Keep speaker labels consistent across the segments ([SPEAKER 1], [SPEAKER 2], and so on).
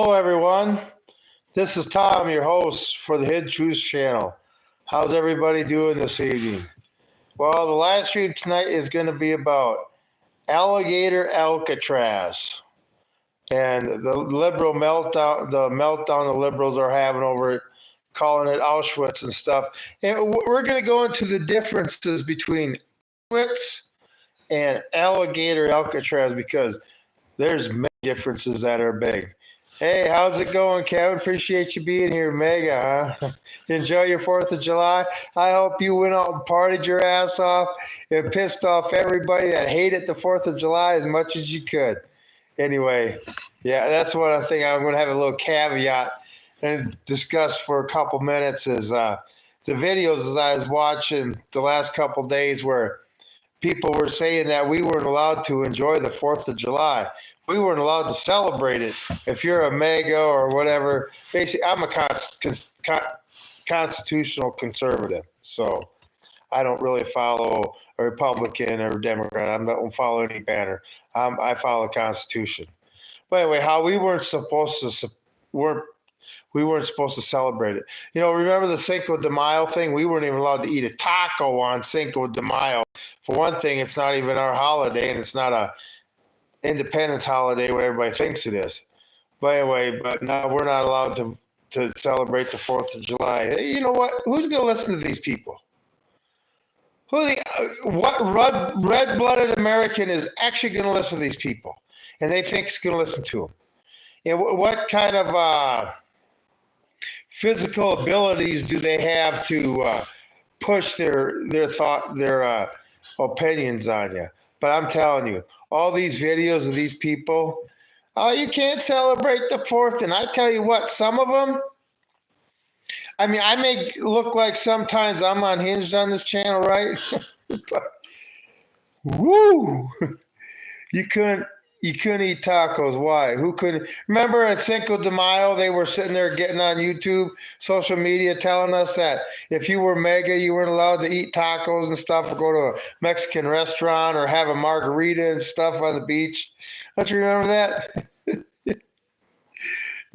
[SPEAKER 1] Hello, everyone. This is Tom, your host for the Hidden Truths channel. How's everybody doing this evening? Well, the live stream tonight is going to be about Alligator Alcatraz and the liberal meltdown, the meltdown the liberals are having over it, calling it Auschwitz and stuff. And we're going to go into the differences between Auschwitz and Alligator Alcatraz because there's many differences that are big. Hey, how's it going, Kevin? Appreciate you being here, Mega, huh? Enjoy your 4th of July. I hope you went out and partied your ass off and pissed off everybody that hated the 4th of July as much as you could. Anyway, yeah, that's what I think. I'm going to have a little caveat and discuss for a couple minutes is the videos as I was watching the last couple days where people were saying that we weren't allowed to enjoy the 4th of July. We weren't allowed to celebrate it. If you're a MAGA or whatever, basically, I'm a constitutional conservative. So I don't really follow a Republican or a Democrat. I don't follow any banner. I follow the Constitution. But anyway, how we weren't supposed to celebrate it. You know, remember the Cinco de Mayo thing? We weren't even allowed to eat a taco on Cinco de Mayo. For one thing, it's not even our holiday, and it's not a independence holiday what everybody thinks it is. But anyway, but now we're not allowed to celebrate the 4th of July. Hey, you know what? Who's going to listen to these people? What red-blooded American is actually going to listen to these people? And they think it's going to listen to them. And what kind of physical abilities do they have to push their opinions on you? But I'm telling you, all these videos of these people, oh, you can't celebrate the 4th. And I tell you what, some of them, I mean, I may look like sometimes I'm unhinged on this channel, right? But, woo! You couldn't eat tacos. Why? Who couldn't? Remember at Cinco de Mayo, they were sitting there getting on YouTube, social media, telling us that if you were MAGA, you weren't allowed to eat tacos and stuff or go to a Mexican restaurant or have a margarita and stuff on the beach. Don't you remember that?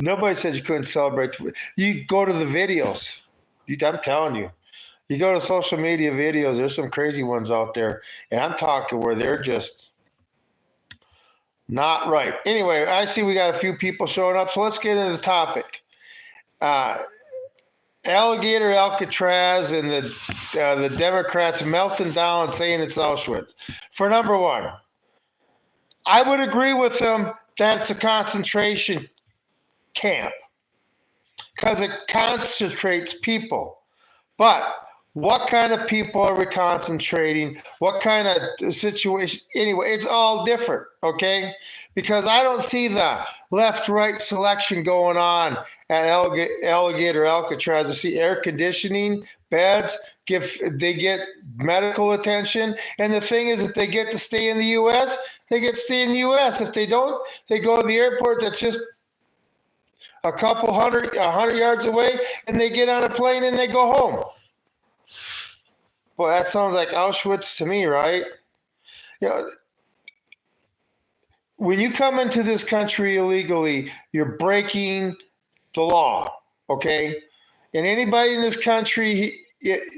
[SPEAKER 1] Nobody said you couldn't celebrate. You go to the videos. I'm telling you. You go to social media videos, there's some crazy ones out there. And I'm talking where they're just not right. Anyway, I see we got a few people showing up, so let's get into the topic. Alligator Alcatraz and the Democrats melting down and saying it's Auschwitz. For number one, I would agree with them that it's a concentration camp because it concentrates people. But what kind of people are we concentrating? What kind of situation? Anyway, it's all different, okay? Because I don't see the left-right selection going on at Alligator Alcatraz. I see air conditioning, beds, they get medical attention. And the thing is, if they get to stay in the U.S., they get to stay in the U.S. If they don't, they go to the airport that's just a couple 100 yards away, and they get on a plane and they go home. Well, that sounds like Auschwitz to me, right? You know, when you come into this country illegally, you're breaking the law, okay? And anybody in this country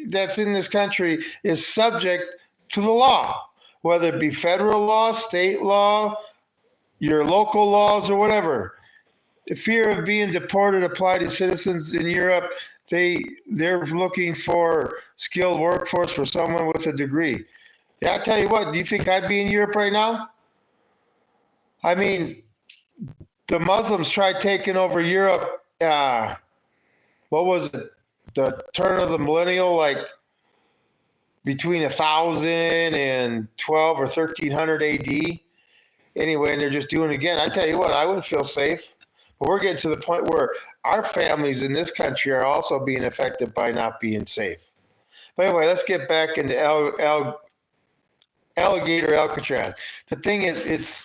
[SPEAKER 1] that's in this country is subject to the law, whether it be federal law, state law, your local laws, or whatever. The fear of being deported applied to citizens in Europe. They're looking for skilled workforce for someone with a degree. Yeah, I tell you what, do you think I'd be in Europe right now? I mean, the Muslims tried taking over Europe, what was it, the turn of the millennial, like between 1000 and 12 or 1300 AD. Anyway, and they're just doing it again. I tell you what, I wouldn't feel safe. But we're getting to the point where our families in this country are also being affected by not being safe. But anyway, let's get back into Alligator Alcatraz. The thing is,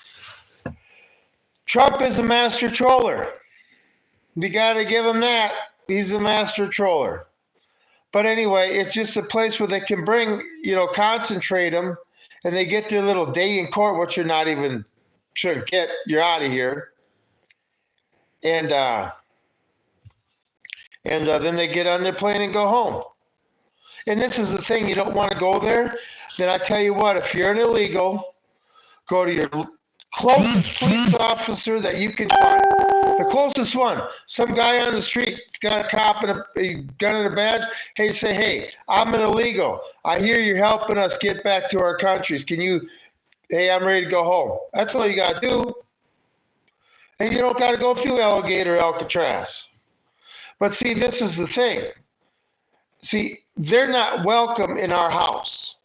[SPEAKER 1] Trump is a master troller. We got to give him that. He's a master troller. But anyway, it's just a place where they can bring, concentrate them, and they get their little day in court, which you're not even shouldn't get. You're out of here. and then they get on their plane and go home. And this is the thing, you don't want to go there, then I tell you what, if you're an illegal, go to your closest police officer that you can find. The closest one. Some guy on the street got a cop and a gun and a badge. Hey, say, hey, I'm an illegal. I hear you're helping us get back to our countries. Hey, I'm ready to go home. That's all you got to do. And you don't got to go through Alligator Alcatraz. But see, this is the thing. See, they're not welcome in our house.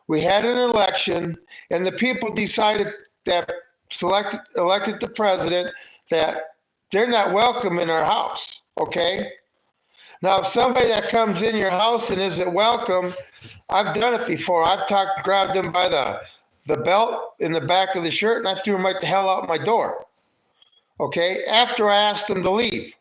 [SPEAKER 1] We had an election, and the people decided that elected the president that they're not welcome in our house, okay? Now, if somebody that comes in your house and isn't welcome, I've done it before. I've grabbed them by the belt in the back of the shirt, and I threw them right the hell out my door, okay, after I asked them to leave.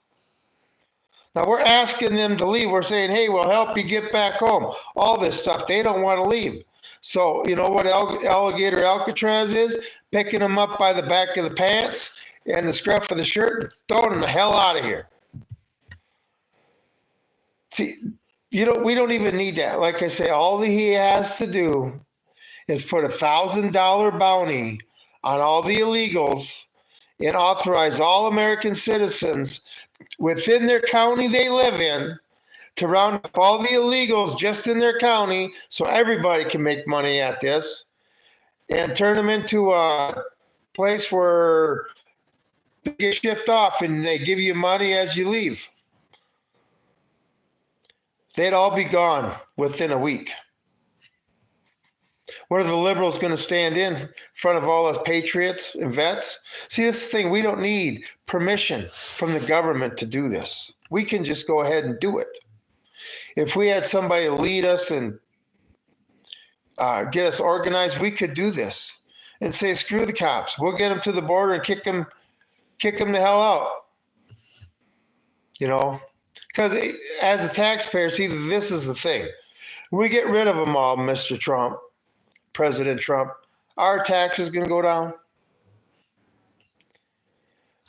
[SPEAKER 1] Now, we're asking them to leave. We're saying, hey, we'll help you get back home. All this stuff. They don't want to leave. So, you know what Alligator Alcatraz is? Picking them up by the back of the pants and the scruff of the shirt and throwing them the hell out of here. See, we don't even need that. Like I say, all that he has to do is put $1,000 bounty on all the illegals and authorize all American citizens within their county they live in to round up all the illegals just in their county so everybody can make money at this and turn them into a place where they get shipped off and they give you money as you leave. They'd all be gone within a week. What are the liberals going to stand in front of all us patriots and vets? See, this is the thing. We don't need permission from the government to do this. We can just go ahead and do it. If we had somebody lead us and get us organized, we could do this and say, screw the cops. We'll get them to the border and kick them the hell out. You know, because as a taxpayer, see, this is the thing. We get rid of them all, Mr. Trump. President Trump, our tax is going to go down.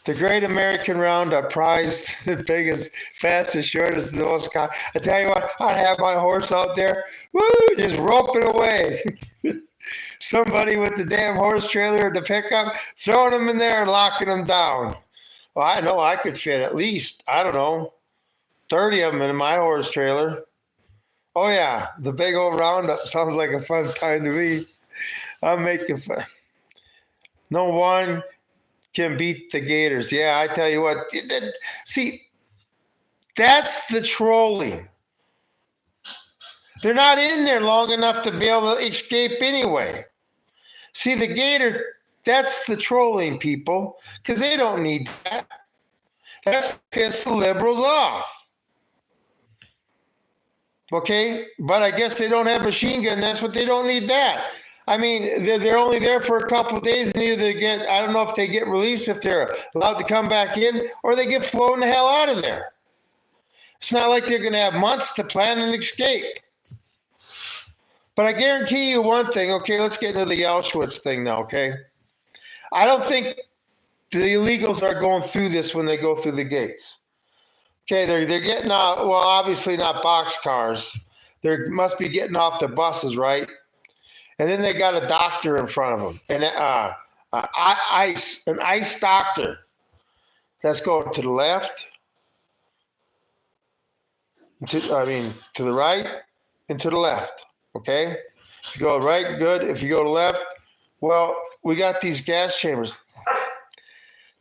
[SPEAKER 1] The Great American Roundup, prized, the biggest, fastest, shortest, the most. I tell you what, I'd have my horse out there, woo, just roping away. Somebody with the damn horse trailer or the pickup, throwing them in there and locking them down. Well, I know I could fit at least, 30 of them in my horse trailer. Oh, yeah, the big old roundup sounds like a fun time to me. I'm making fun. No one can beat the Gators. Yeah, I tell you what. See, that's the trolling. They're not in there long enough to be able to escape anyway. See, the Gator, that's the trolling, people, because they don't need that. That's to piss the liberals off. Okay, but I guess they don't have machine gun. That's what they don't need that. I mean, they're only there for a couple of days and either I don't know if they get released, if they're allowed to come back in, or they get flown the hell out of there. It's not like they're going to have months to plan an escape. But I guarantee you one thing. Okay, let's get into the Auschwitz thing now, okay? I don't think the illegals are going through this when they go through the gates. Okay, they're getting out. Well, obviously not boxcars. They must be getting off the buses, right? And then they got a doctor in front of them, and an ICE doctor. That's going to the left, to the right, and to the left. Okay, if you go right, good. If you go to left, well, we got these gas chambers.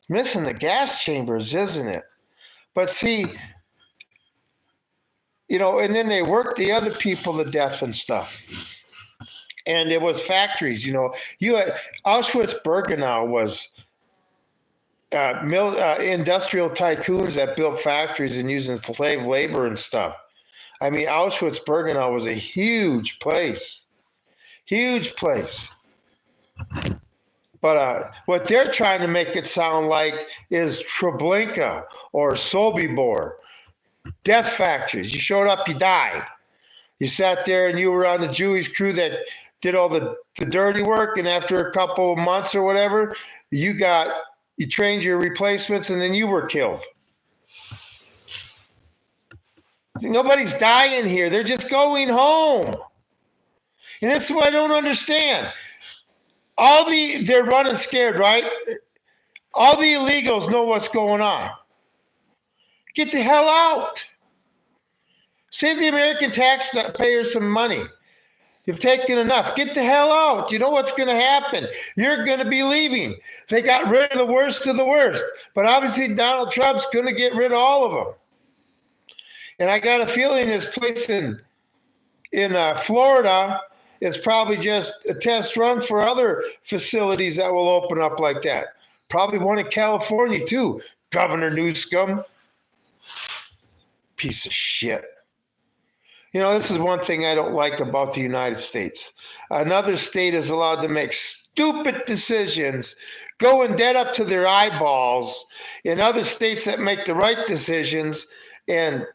[SPEAKER 1] Missing the gas chambers, isn't it? But see, and then they worked the other people to death and stuff. And it was factories, Auschwitz-Birkenau was industrial tycoons that built factories and using slave labor and stuff. I mean, Auschwitz-Birkenau was a huge place. Huge place. But what they're trying to make it sound like is Treblinka or Sobibor, death factories. You showed up, you died. You sat there and you were on the Jewish crew that did all the dirty work, and after a couple of months or whatever, you got you trained your replacements, and then you were killed. Nobody's dying here. They're just going home. And that's what I don't understand. They're running scared, right? All the illegals know what's going on. Get the hell out. Save the American taxpayers some money. You've taken enough. Get the hell out. You know what's going to happen. You're going to be leaving. They got rid of the worst of the worst. But obviously Donald Trump's going to get rid of all of them. And I got a feeling this place in Florida is probably just a test run for other facilities that will open up like that. Probably one in California too. Governor Newsom. Piece of shit. You know, this is one thing I don't like about the United States. Another state is allowed to make stupid decisions, going dead up to their eyeballs, in other states that make the right decisions and,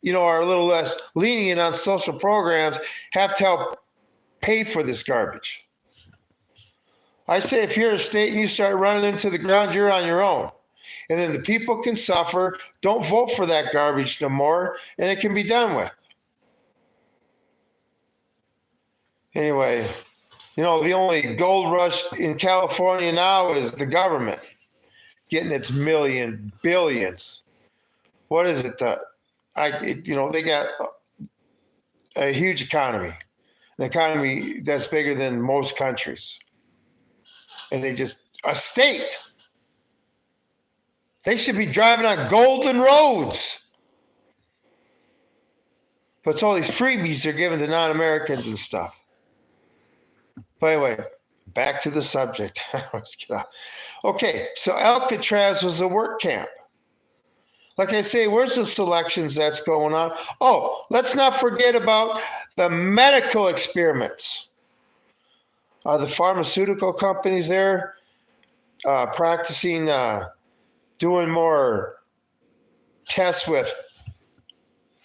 [SPEAKER 1] you know, are a little less lenient on social programs, have to help pay for this garbage. I say if you're a state and you start running into the ground, you're on your own. And then the people can suffer. Don't vote for that garbage no more, and it can be done with. Anyway, you know, the only gold rush in California now is the government getting its billions. What is it? They got a huge economy, an economy that's bigger than most countries. And a state. They should be driving on golden roads. But it's all these freebies they're giving to non-Americans and stuff. But anyway, back to the subject. Okay, so Alcatraz was a work camp. Like I say, where's the selections that's going on? Oh, let's not forget about the medical experiments. Are the pharmaceutical companies there practicing doing more tests with,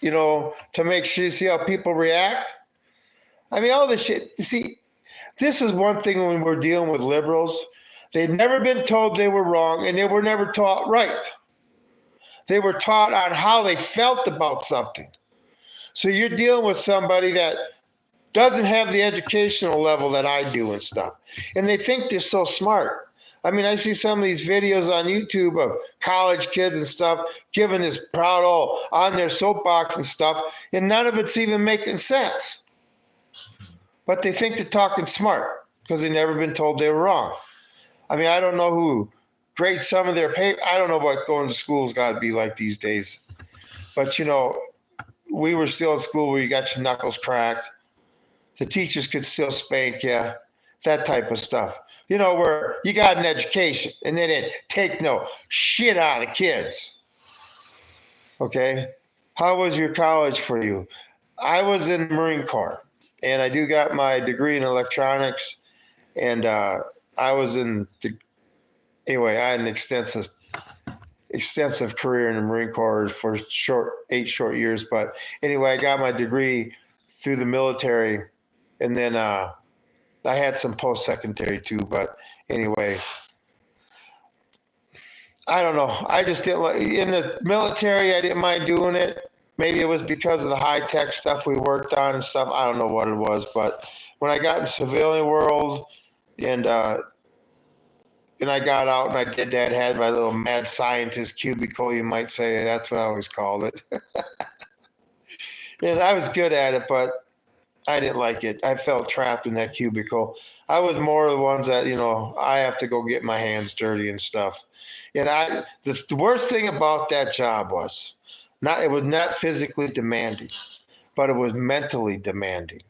[SPEAKER 1] you know, to make sure you see how people react? I mean, all this shit. See, this is one thing when we're dealing with liberals. They've never been told they were wrong, and they were never taught right. They were taught on how they felt about something. So you're dealing with somebody that doesn't have the educational level that I do and stuff. And they think they're so smart. I mean, I see some of these videos on YouTube of college kids and stuff giving this proud all on their soapbox and stuff, and none of it's even making sense. But they think they're talking smart because they've never been told they were wrong. I mean, I don't know who grades some of their paper. I don't know what going to school's got to be like these days. But, you know, we were still in school where you got your knuckles cracked. The teachers could still spank you, that type of stuff. You know, where you got an education and they didn't take no shit out of kids. Okay? How was your college for you? I was in the Marine Corps. And I do got my degree in electronics, and I was anyway, I had an extensive career in the Marine Corps for 8 short years. But anyway, I got my degree through the military, and then I had some post-secondary too. But anyway, I don't know. I just didn't like in the military. I didn't mind doing it. Maybe it was because of the high-tech stuff we worked on and stuff. I don't know what it was. But when I got in the civilian world and I got out and I did that, had my little mad scientist cubicle, you might say. That's what I always called it. And I was good at it, but I didn't like it. I felt trapped in that cubicle. I was more of the ones that, you know, I have to go get my hands dirty and stuff. And the worst thing about that job was, it was not physically demanding, but it was mentally demanding.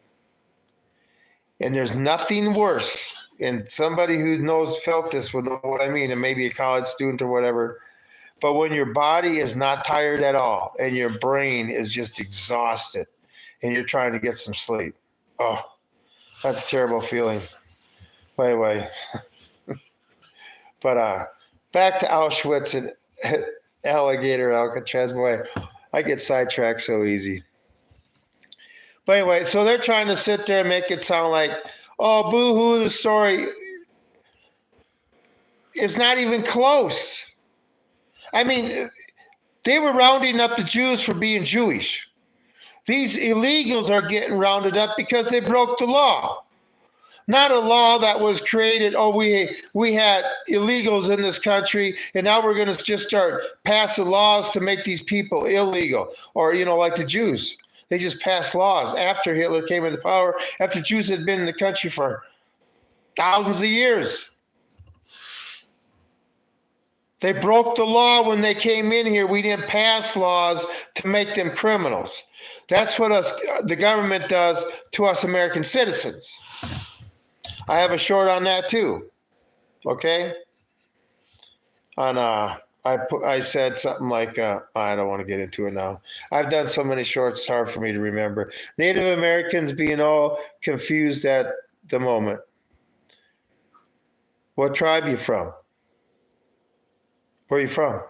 [SPEAKER 1] And there's nothing worse. And somebody who felt this would know what I mean, and maybe a college student or whatever. But when your body is not tired at all and your brain is just exhausted and you're trying to get some sleep. Oh, that's a terrible feeling. By the way. But back to Auschwitz and Alligator Alcatraz. Boy, I get sidetracked so easy. But anyway, so they're trying to sit there and make it sound like, oh, boo-hoo, the story. is not even close. I mean, they were rounding up the Jews for being Jewish. These illegals are getting rounded up because they broke the law. Not a law that was created, we had illegals in this country, and now we're going to just start passing laws to make these people illegal. Or, like the Jews. They just passed laws after Hitler came into power, after Jews had been in the country for thousands of years. They broke the law when they came in here. We didn't pass laws to make them criminals. That's what the government does to us American citizens. I have a short on that too. Okay? I said something like, I don't want to get into it now. I've done so many shorts, it's hard for me to remember. Native Americans being all confused at the moment. What tribe you from? Where are you from?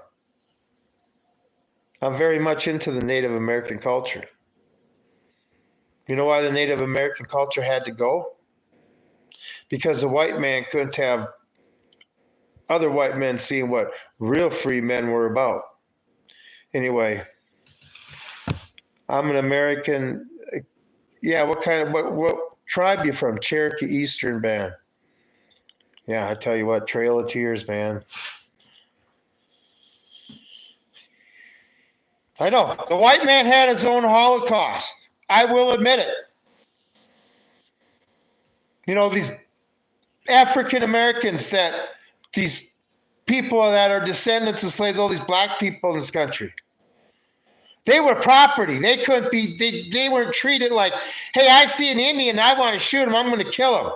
[SPEAKER 1] I'm very much into the Native American culture. You know why the Native American culture had to go? Because the white man couldn't have other white men seeing what real free men were about. Anyway, I'm an American. Yeah, what tribe you from? Cherokee Eastern Band. Yeah, I tell you what, Trail of Tears, man. I know. The white man had his own Holocaust. I will admit it. These African Americans these people that are descendants of slaves, all these black people in this country, they were property. They couldn't be, they weren't treated like, hey, I see an Indian, I want to shoot him, I'm going to kill him.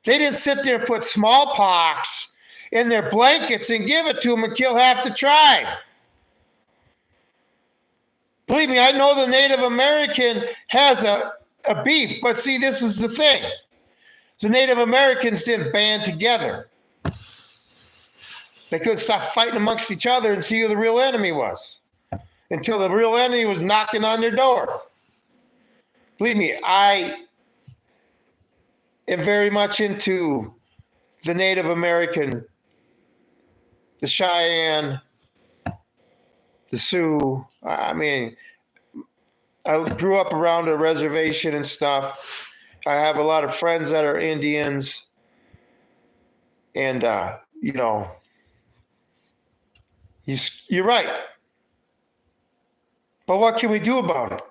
[SPEAKER 1] They didn't sit there and put smallpox in their blankets and give it to them and kill half the tribe. Believe me, I know the Native American has a beef, but see, this is the thing. The Native Americans didn't band together. They couldn't stop fighting amongst each other and see who the real enemy was until the real enemy was knocking on their door. Believe me, I am very much into the Native American, the Cheyenne, the Sioux. I mean, I grew up around a reservation and stuff. I have a lot of friends that are Indians. And, you're right. But what can we do about it?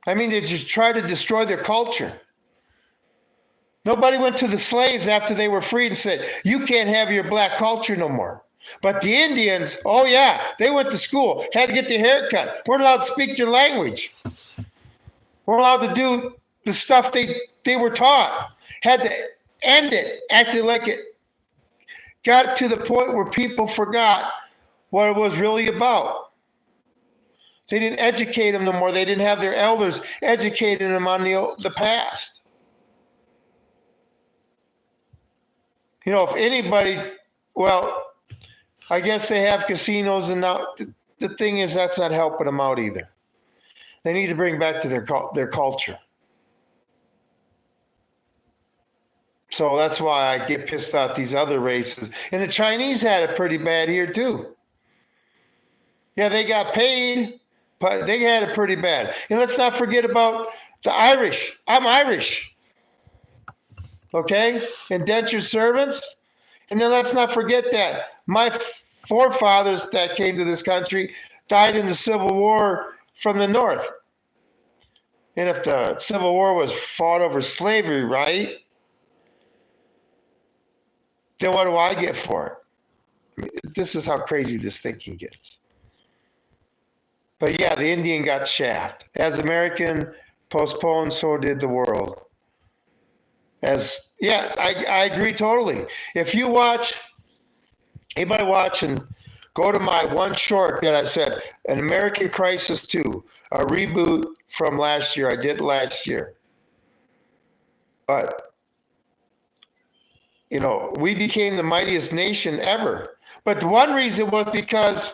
[SPEAKER 1] I mean, they just try to destroy their culture. Nobody went to the slaves after they were freed and said, you can't have your black culture no more. But the Indians, oh yeah, they went to school, had to get their hair cut. We're allowed to speak their language. We're allowed to do the stuff they were taught. Had to end it, acted like it got to the point where people forgot what it was really about. They didn't educate them no more. They didn't have their elders educating them on the past. If anybody, well, I guess they have casinos, and now the thing is that's not helping them out either. They need to bring back to their culture. So that's why I get pissed at these other races. And the Chinese had it pretty bad here too. Yeah, they got paid, but they had it pretty bad. And let's not forget about the Irish. I'm Irish. Okay? Indentured servants. And then let's not forget that my forefathers that came to this country died in the Civil War from the North. And if the Civil War was fought over slavery, right? Then what do I get for it? I mean, this is how crazy this thinking gets. But yeah, the Indian got shafted. As American postponed, so did the world. I agree totally. If you anybody watching, go to my one short that I said, An American Crisis 2, a reboot from last year. I did last year. But, we became the mightiest nation ever. But the one reason was because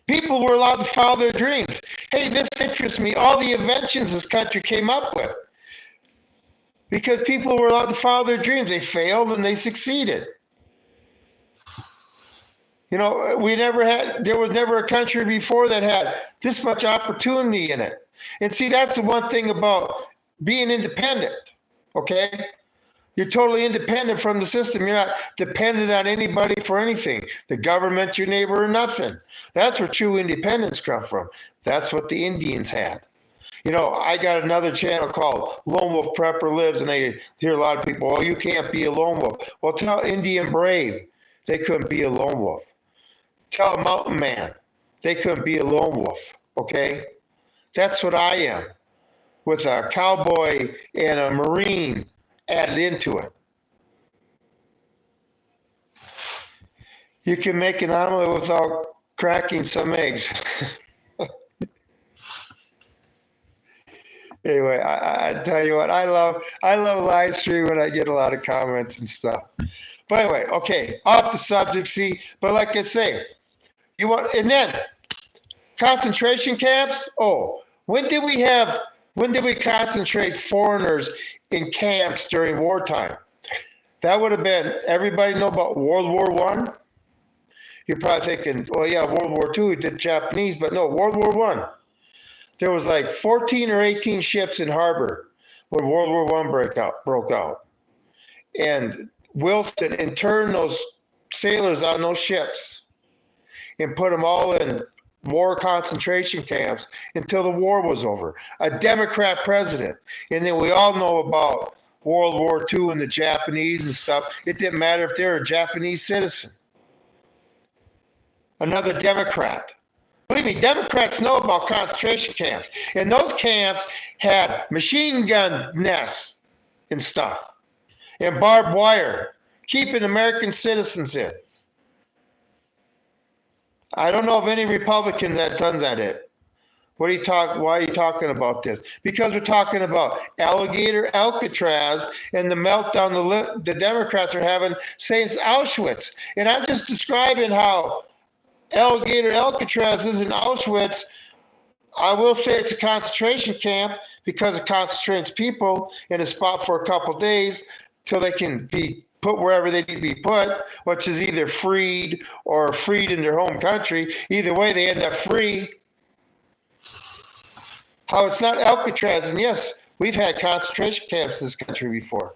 [SPEAKER 1] people were allowed to follow their dreams. Hey, this interests me. All the inventions this country came up with. because people were allowed to follow their dreams. They failed and they succeeded. You know, there was never a country before that had this much opportunity in it. And see, that's the one thing about being independent, okay? You're totally independent from the system. You're not dependent on anybody for anything. The government, your neighbor, or nothing. That's where true independence comes from. That's what the Indians had. You know, I got another channel called Lone Wolf Prepper Lives, and I hear a lot of people, oh, you can't be a lone wolf. Well, tell Indian Brave they couldn't be a lone wolf. Tell a mountain man they couldn't be a lone wolf, okay? That's what I am, with a cowboy and a Marine added into it. You can make an omelet without cracking some eggs. Anyway, I tell you what, I love live stream when I get a lot of comments and stuff. But anyway, okay, off the subject, see, but like I say, and then concentration camps. Oh, when did we concentrate foreigners in camps during wartime? That would have been, everybody know about World War I? You're probably thinking, well, yeah, World War II, we did Japanese, but no, World War I. There was like 14 or 18 ships in harbor when World War I broke out. And Wilson interned those sailors on those ships and put them all in war concentration camps until the war was over. A Democrat president. And then we all know about World War II and the Japanese and stuff. It didn't matter if they were a Japanese citizen. Another Democrat. Believe me, Democrats know about concentration camps. And those camps had machine gun nests and stuff. And barbed wire, keeping American citizens in. I don't know of any Republican that done that. Why are you talking about this? Because we're talking about Alligator Alcatraz and the meltdown the Democrats are having since Auschwitz. And I'm just describing how Alligator Alcatraz isn't Auschwitz. I will say it's a concentration camp because it concentrates people in a spot for a couple days till they can be put wherever they need to be put, which is either freed or freed in their home country. Either way, they end up free. How it's not Alcatraz, and yes, we've had concentration camps in this country before.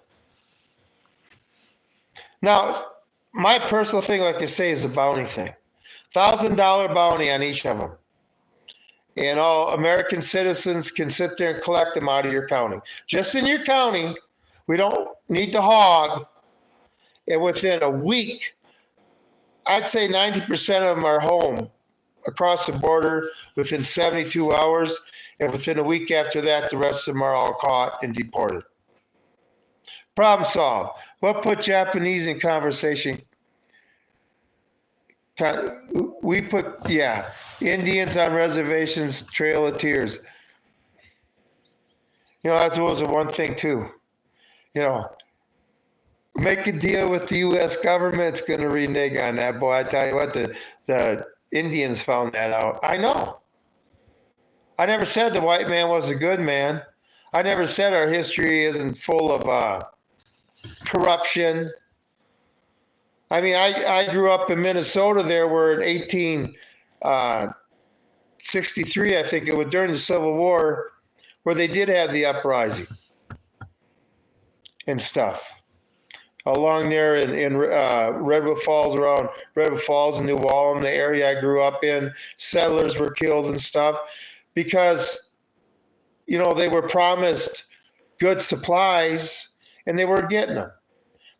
[SPEAKER 1] Now, my personal thing, like I say, is a bounty thing. $1,000 bounty on each of them. And all American citizens can sit there and collect them out of your county. Just in your county, we don't need to hog. And within a week, I'd say 90% of them are home across the border within 72 hours. And within a week after that, the rest of them are all caught and deported. Problem solved. What put Japanese in conversation? We put, Indians on reservations, Trail of Tears. You know, that was the one thing too. You know, make a deal with the U.S. government's going to renege on that. Boy, I tell you what, the Indians found that out. I know. I never said the white man was a good man. I never said our history isn't full of corruption. I mean, I grew up in Minnesota there where in 1863, I think it was during the Civil War, where they did have the uprising and stuff. Along there in Redwood Falls, around Redwood Falls and New Ulm, the area I grew up in, settlers were killed and stuff because, you know, they were promised good supplies and they weren't getting them.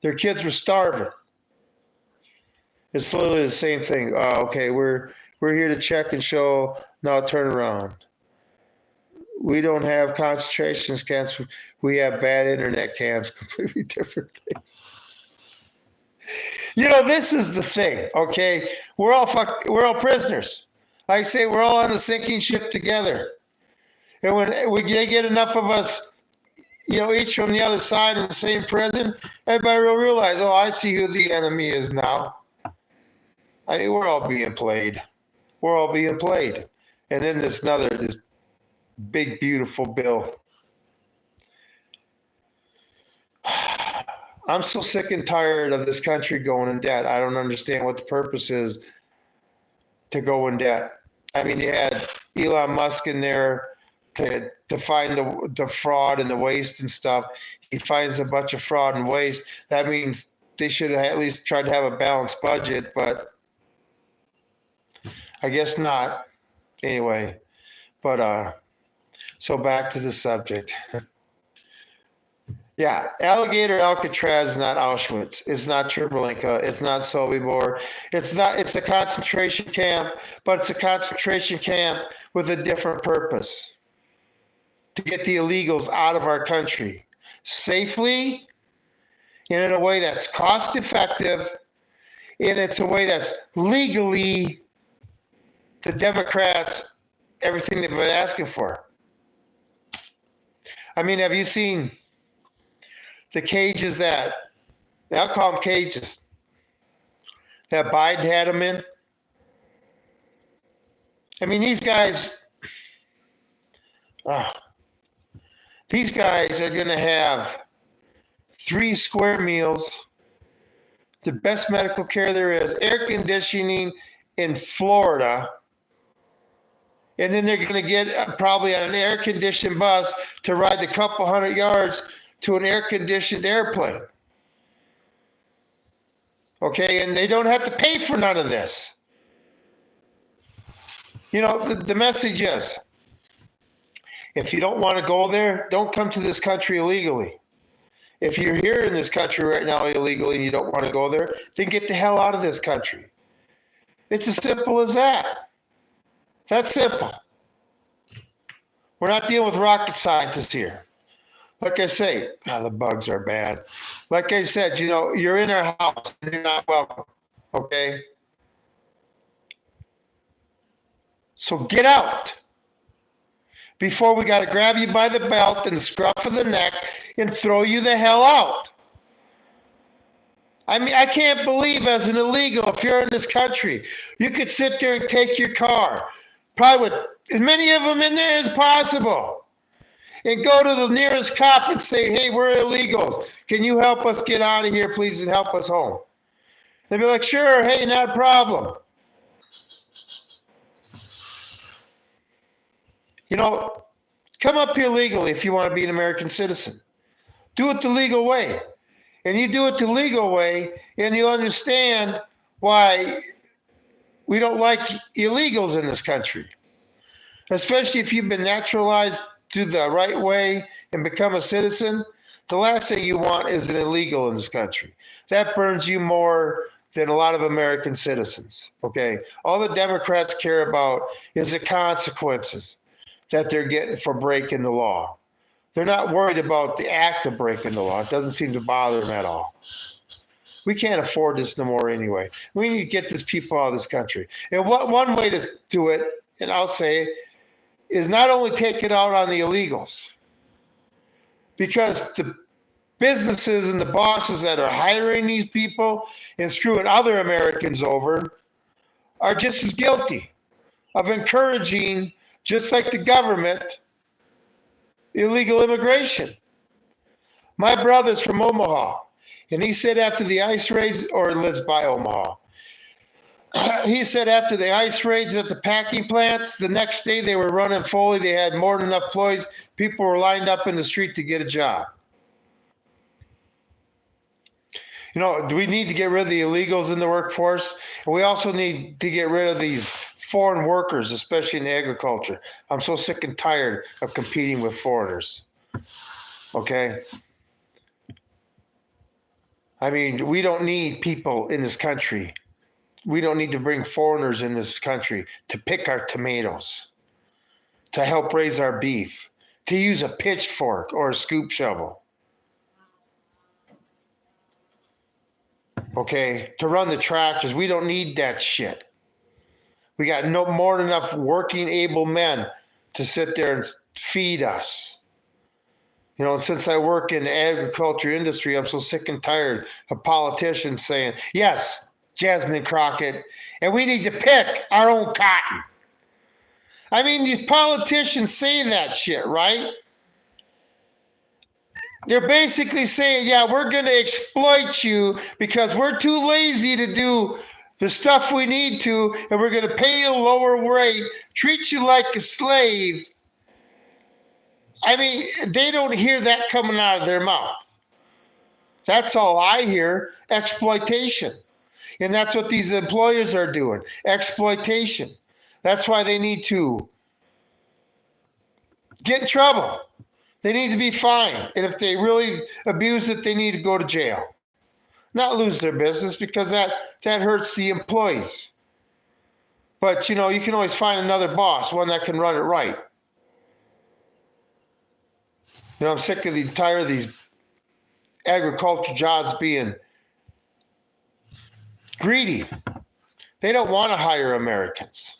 [SPEAKER 1] Their kids were starving. It's literally the same thing. Okay, we're here to check and show. Now turn around. We don't have concentration camps. We have bad internet camps. Completely different thing. You know, this is the thing. Okay, we're all prisoners. Like I say, we're all on a sinking ship together. And when they get enough of us, you know, each from the other side in the same prison, everybody will realize, oh, I see who the enemy is now. I mean, we're all being played. We're all being played. And then this big, beautiful bill. I'm so sick and tired of this country going in debt. I don't understand what the purpose is to go in debt. I mean, you had Elon Musk in there to find the fraud and the waste and stuff. He finds a bunch of fraud and waste. That means they should have at least tried to have a balanced budget, but I guess not. Anyway, but so back to the subject. Yeah, Alligator Alcatraz is not Auschwitz. It's not Treblinka. It's not Sobibor. It's not. It's a concentration camp, but it's a concentration camp with a different purpose: to get the illegals out of our country safely, and in a way that's cost effective, and it's a way that's legally the Democrats everything they've been asking for. I mean, have you seen the cages I'll call them cages, that Biden had them in? I mean, these guys are going to have 3 square meals, the best medical care there is, air conditioning in Florida, and then they're going to get probably on an air-conditioned bus to ride the couple hundred yards to an air-conditioned airplane. Okay, and they don't have to pay for none of this. You know, the message is, if you don't want to go there, don't come to this country illegally. If you're here in this country right now illegally and you don't want to go there, then get the hell out of this country. It's as simple as that. That's simple. We're not dealing with rocket scientists here. Like I say, the bugs are bad. Like I said, you know, you're in our house and you're not welcome. Okay? So get out before we got to grab you by the belt and the scruff of the neck and throw you the hell out. I mean, I can't believe as an illegal, if you're in this country, you could sit there and take your car, probably with as many of them in there as possible, and go to the nearest cop and say, hey, we're illegals. Can you help us get out of here, please, and help us home? They'd be like, sure, hey, not a problem. You know, come up here legally if you want to be an American citizen. Do it the legal way. And you do it the legal way, and you understand why we don't like illegals in this country. Especially if you've been naturalized through the right way and become a citizen. The last thing you want is an illegal in this country. That burns you more than a lot of American citizens, okay? All the Democrats care about is the consequences that they're getting for breaking the law. They're not worried about the act of breaking the law. It doesn't seem to bother them at all. We can't afford this no more anyway. We need to get these people out of this country. And one way to do it, and I'll say, is not only take it out on the illegals, because the businesses and the bosses that are hiring these people and screwing other Americans over are just as guilty of encouraging, just like the government, illegal immigration. My brother's from Omaha, and he said after the ICE raids, or lives by Omaha, he said after the ICE raids at the packing plants, the next day they were running fully. They had more than enough employees. People were lined up in the street to get a job. You know, do we need to get rid of the illegals in the workforce? And we also need to get rid of these foreign workers, especially in agriculture. I'm so sick and tired of competing with foreigners. Okay? I mean, we don't need people in this country. We don't need to bring foreigners in this country to pick our tomatoes, to help raise our beef, to use a pitchfork or a scoop shovel. Okay, to run the tractors. We don't need that shit. We got no more than enough working, able men to sit there and feed us. You know, since I work in the agriculture industry, I'm so sick and tired of politicians saying, yes, Jasmine Crockett, and we need to pick our own cotton. I mean, these politicians say that shit, right? They're basically saying, yeah, we're going to exploit you because we're too lazy to do the stuff we need to, and we're going to pay you a lower rate, treat you like a slave. I mean, they don't hear that coming out of their mouth. That's all I hear, exploitation. And that's what these employers are doing, exploitation. That's why they need to get in trouble. They need to be fined. And if they really abuse it, they need to go to jail. Not lose their business, because that hurts the employees. But, you know, you can always find another boss, one that can run it right. You know, I'm sick of tired of these agriculture jobs being greedy. They don't want to hire Americans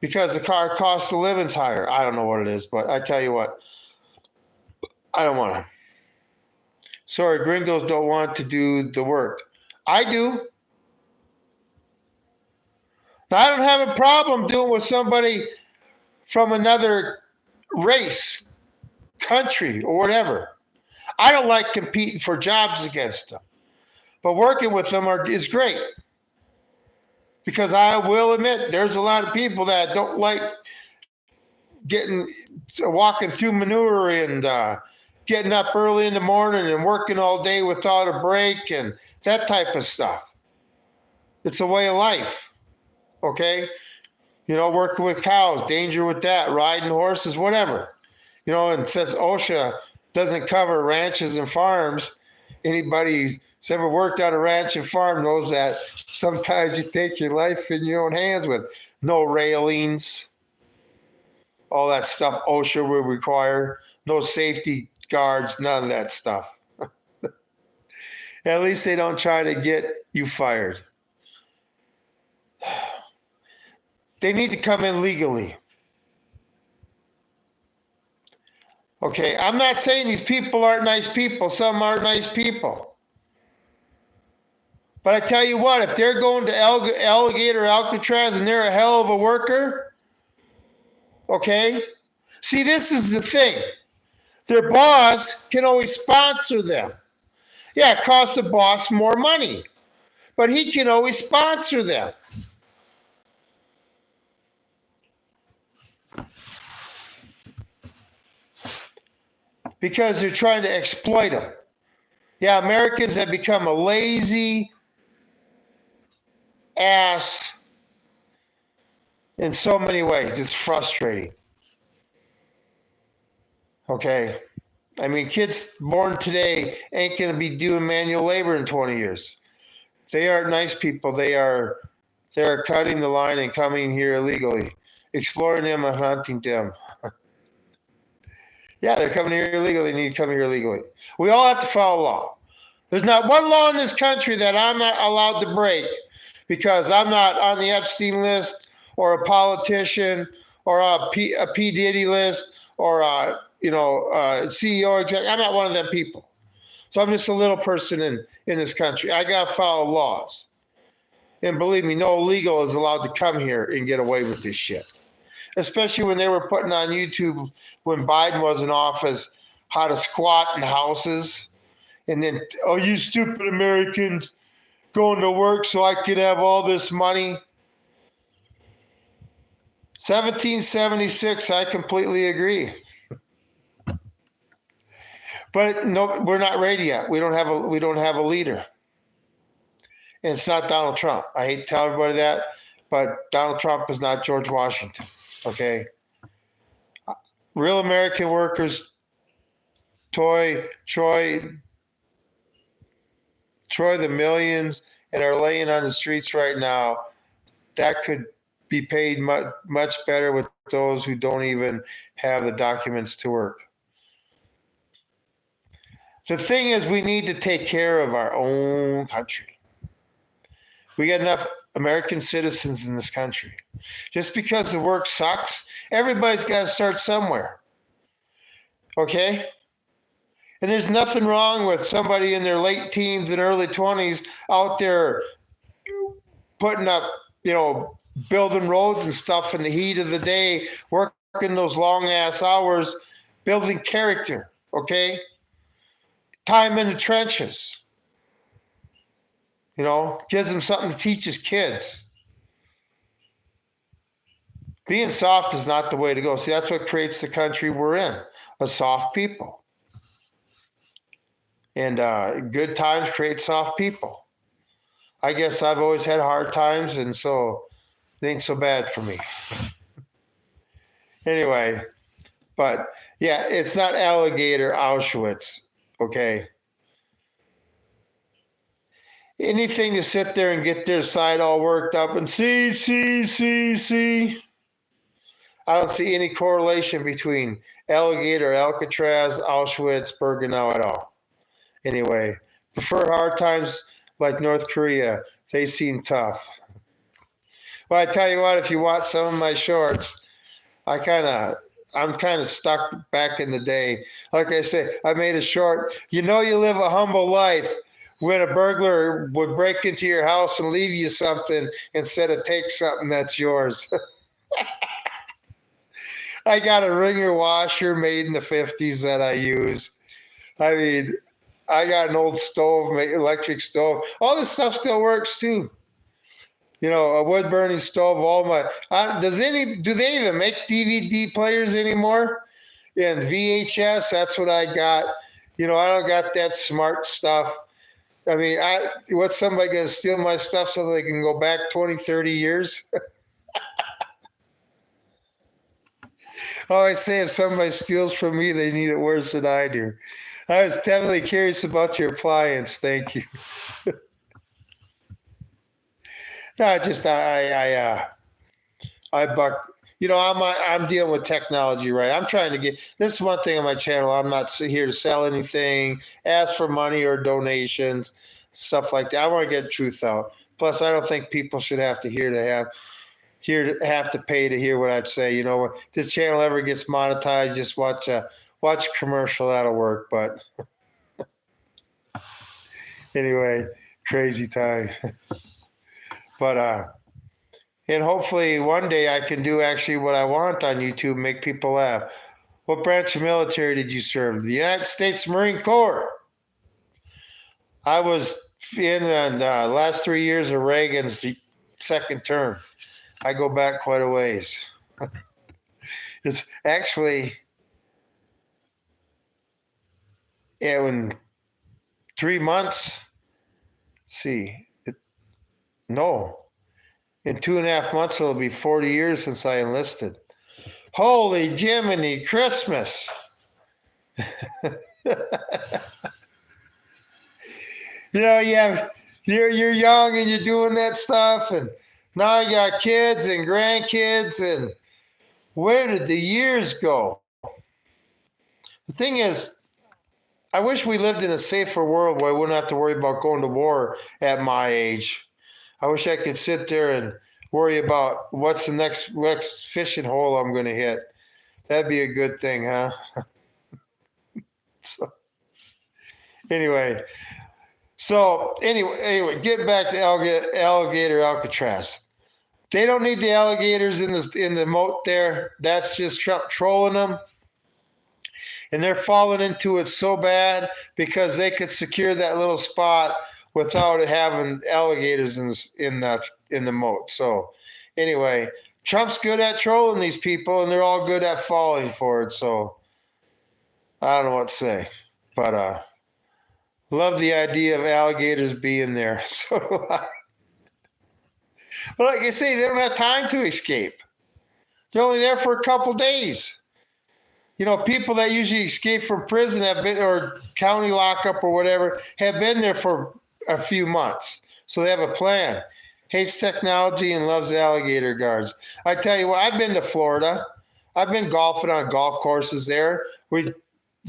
[SPEAKER 1] because the cost of living's higher. I don't know what it is, but I tell you what, I don't want to. Sorry, gringos don't want to do the work. I do. Now, I don't have a problem doing with somebody from another race, country, or whatever. I don't like competing for jobs against them. But working with them is great. Because I will admit, there's a lot of people that don't like walking through manure and getting up early in the morning and working all day without a break and that type of stuff. It's a way of life, okay? You know, working with cows, danger with that, riding horses, whatever. You know, and since OSHA doesn't cover ranches and farms, anybody who's ever worked on a ranch and farm knows that sometimes you take your life in your own hands with no railings, all that stuff OSHA will require, no safety guards, none of that stuff. At least they don't try to get you fired. They need to come in legally. Okay, I'm not saying these people aren't nice people. Some are nice people. But I tell you what, if they're going to Alligator Alcatraz and they're a hell of a worker, okay? See, this is the thing. Their boss can always sponsor them. Yeah, it costs the boss more money, but he can always sponsor them. Because they're trying to exploit them. Yeah, Americans have become a lazy ass in so many ways. It's frustrating. Okay. I mean, kids born today ain't going to be doing manual labor in 20 years. They aren't nice people. They're cutting the line and coming here illegally, exploring them and hunting them. Yeah, they're coming here illegally. They need to come here illegally. We all have to follow law. There's not one law in this country that I'm not allowed to break because I'm not on the Epstein list or a politician or a P. Diddy list or a CEO exec. I'm not one of them people. So I'm just a little person in this country. I got to follow laws. And believe me, no illegal is allowed to come here and get away with this shit. Especially when they were putting on YouTube when Biden was in office, how to squat in houses. And then, oh, you stupid Americans going to work so I could have all this money. 1776, I completely agree. But no, we're not ready yet. We don't have a leader. And it's not Donald Trump. I hate to tell everybody that, but Donald Trump is not George Washington. Okay. Real American workers, Troy the millions and are laying on the streets right now, that could be paid much better with those who don't even have the documents to work. The thing is, we need to take care of our own country. We got enough American citizens in this country. Just because the work sucks, everybody's got to start somewhere. Okay? And there's nothing wrong with somebody in their late teens and early 20s out there putting up, building roads and stuff in the heat of the day, working those long ass hours, building character. okay? Time in the trenches. Gives him something to teach his kids. Being soft is not the way to go. See, that's what creates the country we're in, a soft people. And good times create soft people. I guess I've always had hard times, and so it ain't so bad for me. Anyway, but yeah, it's not Alligator Auschwitz, okay? Anything to sit there and get their side all worked up and see. I don't see any correlation between Alligator, Alcatraz, Auschwitz, Birkenau at all. Anyway, prefer hard times like North Korea. They seem tough. Well, I tell you what, if you watch some of my shorts, I'm kind of stuck back in the day. Like I say, I made a short. You live a humble life when a burglar would break into your house and leave you something instead of take something that's yours. I got a Ringer washer made in the 50s that I use. I mean, I got an old stove, electric stove. All this stuff still works too. A wood burning stove. Do they even make DVD players anymore? And VHS, that's what I got. I don't got that smart stuff. I mean, what's somebody going to steal my stuff so they can go back 20, 30 years? I always say if somebody steals from me, they need it worse than I do. I was definitely curious about your appliance. Thank you. No, just I buck. I'm dealing with technology, right? I'm trying to get. This is one thing on my channel. I'm not here to sell anything, ask for money or donations, stuff like that. I want to get the truth out. Plus, I don't think people should have to have to pay to hear what I'd say. When this channel ever gets monetized, just watch a commercial. That'll work. But anyway, crazy time. But and hopefully one day I can do actually what I want on YouTube, make people laugh. What branch of military did you serve? The United States Marine Corps. I was in the last 3 years of Reagan's second term. I go back quite a ways. It's actually in 3 months. No. In 2.5 months, it'll be 40 years since I enlisted. Holy Jiminy Christmas. You're young and you're doing that stuff, and now you got kids and grandkids, and where did the years go? The thing is, I wish we lived in a safer world where I wouldn't have to worry about going to war at my age. I wish I could sit there and worry about what's the next fishing hole I'm going to hit. That'd be a good thing, huh? Anyway, get back to Alligator Alcatraz. They don't need the alligators in the moat there. That's just Trump trolling them. And they're falling into it so bad because they could secure that little spot without having alligators in the moat. So anyway, Trump's good at trolling these people, and they're all good at falling for it. So I don't know what to say, but love the idea of alligators being there. So do I. But like I say, they don't have time to escape. They're only there for a couple days. People that usually escape from prison or county lockup or whatever have been there for a few months. So they have a plan. Hates technology and loves alligator guards. I tell you what, I've been to Florida. I've been golfing on golf courses there. You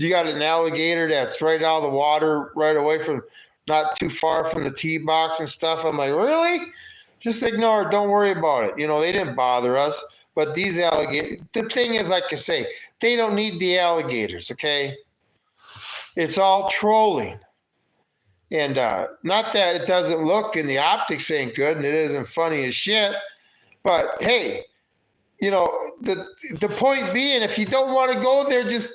[SPEAKER 1] got an alligator that's right out of the water, right away from, not too far from the tee box and stuff. I'm like, really? Just ignore it. Don't worry about it. They didn't bother us. But these alligators, the thing is, like I say, they don't need the alligators, okay? It's all trolling. And not that it doesn't look and the optics ain't good and it isn't funny as shit, but hey, the point being, if you don't want to go there, just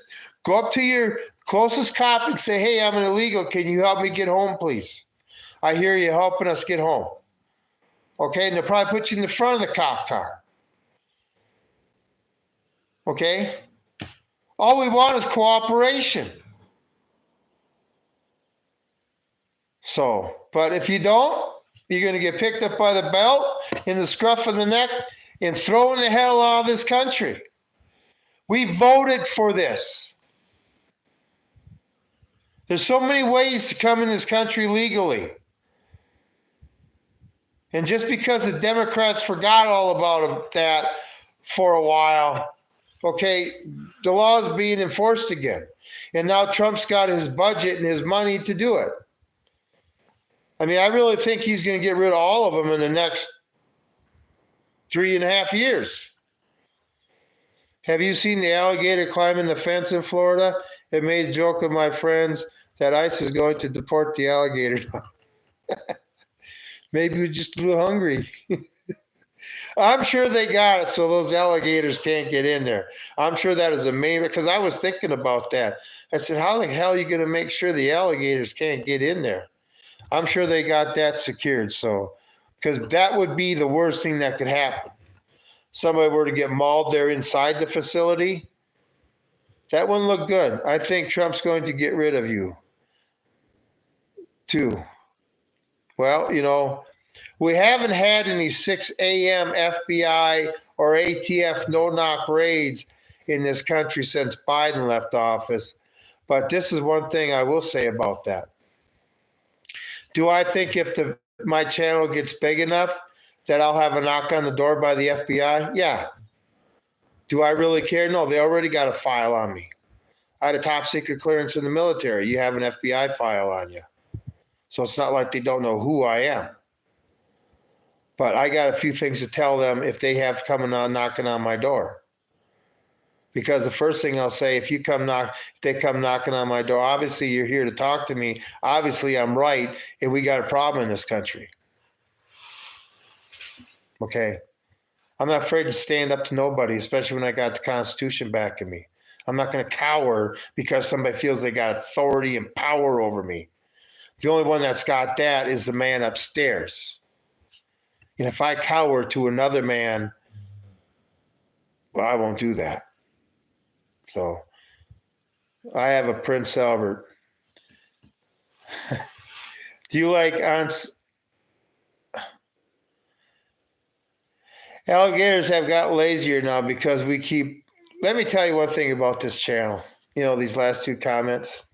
[SPEAKER 1] Go up to your closest cop and say, hey, I'm an illegal. Can you help me get home, please? I hear you helping us get home. Okay, and they'll probably put you in the front of the cop car. Okay? All we want is cooperation. So, but if you don't, you're going to get picked up by the belt, in the scruff of the neck, and thrown the hell out of this country. We voted for this. There's so many ways to come in this country legally. And just because the Democrats forgot all about that for a while, okay, the law is being enforced again. And now Trump's got his budget and his money to do it. I mean, I really think he's going to get rid of all of them in the next 3.5 years. Have you seen the alligator climbing the fence in Florida? It made a joke of my friends that ICE is going to deport the alligator. Maybe we're just a little hungry. I'm sure they got it so those alligators can't get in there. I'm sure that is amazing, because I was thinking about that. I said, how the hell are you going to make sure the alligators can't get in there? I'm sure they got that secured. So, because that would be the worst thing that could happen. Somebody were to get mauled there inside the facility. That wouldn't look good. I think Trump's going to get rid of you, too. Well, you know, we haven't had any 6 a.m. FBI or ATF no-knock raids in this country since Biden left office. But this is one thing I will say about that. Do I think if my channel gets big enough that I'll have a knock on the door by the FBI? Yeah. Do I really care? No, they already got a file on me. I had a top secret clearance in the military. You have an FBI file on you. So it's not like they don't know who I am. But I got a few things to tell them if they have coming on knocking on my door. Because the first thing I'll say, if they come knocking on my door, obviously you're here to talk to me. Obviously I'm right, and we got a problem in this country. Okay? I'm not afraid to stand up to nobody, especially when I got the Constitution backing me. I'm not going to cower because somebody feels they got authority and power over me. The only one that's got that is the man upstairs. And if I cower to another man, well, I won't do that. So I have a Prince Albert. Do you like alligators have got lazier now because we keep. Let me tell you one thing about this channel. You know, these last 2 comments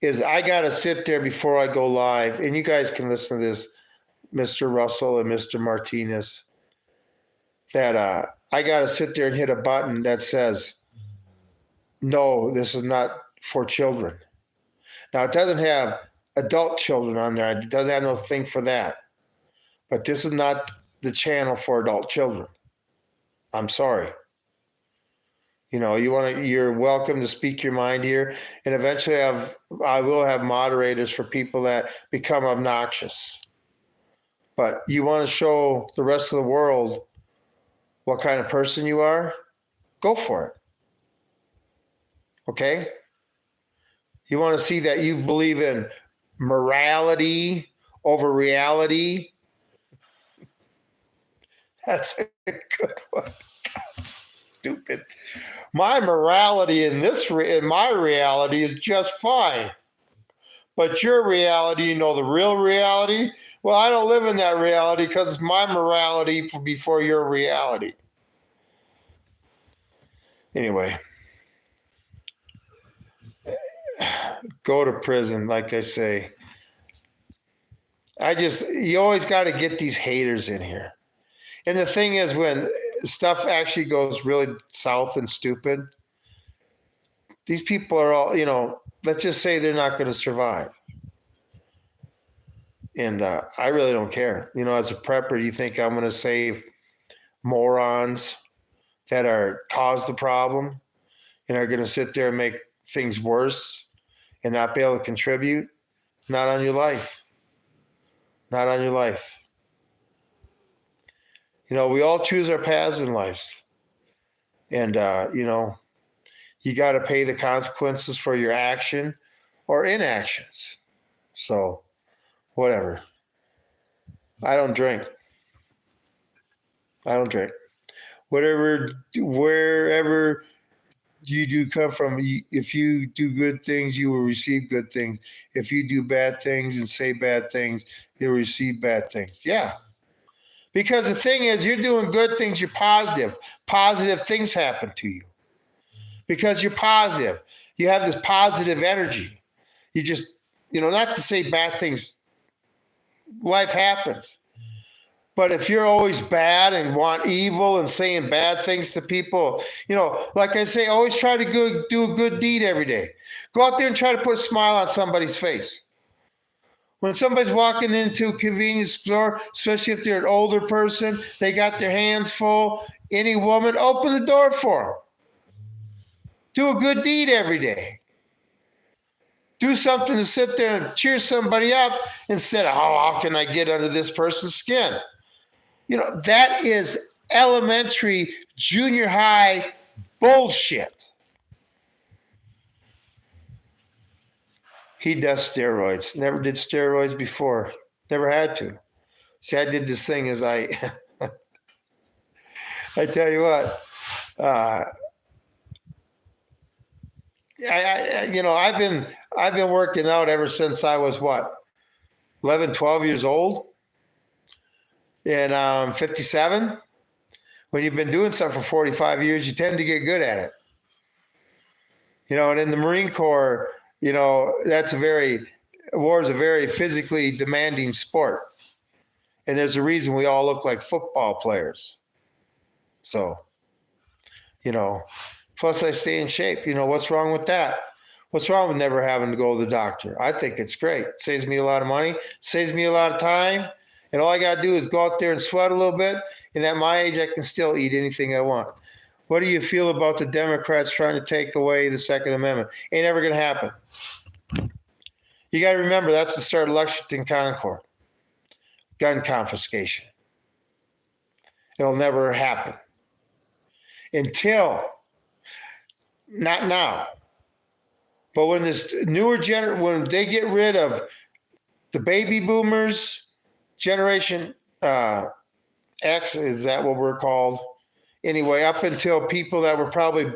[SPEAKER 1] is I got to sit there before I go live, and you guys can listen to this, Mr. Russell and Mr. Martinez, that I got to sit there and hit a button that says, no, this is not for children. Now, it doesn't have adult children on there. It doesn't have no thing for that. But this is not the channel for adult children. I'm sorry. You know, you're welcome to speak your mind here. And eventually I will have moderators for people that become obnoxious. But you want to show the rest of the world what kind of person you are, go for it. Okay? You want to see that you believe in morality over reality? That's a good one. God, stupid. My morality in my reality is just fine. But your reality, you know, the real reality, well, I don't live in that reality because it's my morality before your reality. Anyway, go to prison, like I say. You always got to get these haters in here. And the thing is, when stuff actually goes really south and stupid, these people are all, you know, let's just say they're not going to survive. And I really don't care. You know, as a prepper, you think I'm going to save morons that cause the problem and are going to sit there and make things worse and not be able to contribute? Not on your life. Not on your life. You know, we all choose our paths in life. And, you know, you got to pay the consequences for your action or inactions. So, whatever. I don't drink. Wherever you do come from, if you do good things, you will receive good things. If you do bad things and say bad things, you'll receive bad things. Yeah. Because the thing is, you're doing good things, you're positive. Positive things happen to you. Because you're positive. You have this positive energy. You just, not to say bad things, life happens. But if you're always bad and want evil and saying bad things to people, like I say, always try to do a good deed every day. Go out there and try to put a smile on somebody's face. When somebody's walking into a convenience store, especially if they're an older person, they got their hands full, any woman, open the door for them. Do a good deed every day. Do something to sit there and cheer somebody up instead of, how can I get under this person's skin? That is elementary, junior high bullshit. He does steroids. Never did steroids before. Never had to. See, I did this thing as I tell you what, I've been working out ever since I was 11, 12 years old. And I'm 57. When you've been doing something for 45 years, you tend to get good at it. And in the Marine Corps, war is a very physically demanding sport. And there's a reason we all look like football players. So, plus I stay in shape. What's wrong with that? What's wrong with never having to go to the doctor? I think it's great. Saves me a lot of money, saves me a lot of time. And all I got to do is go out there and sweat a little bit. And at my age, I can still eat anything I want. What do you feel about the Democrats trying to take away the Second Amendment? Ain't never going to happen. You got to remember, that's the start of Lexington Concord. Gun confiscation. It'll never happen. Until, not now, but when this newer generation, when they get rid of the baby boomers, Generation X, is that what we're called? Anyway, up until people that were probably,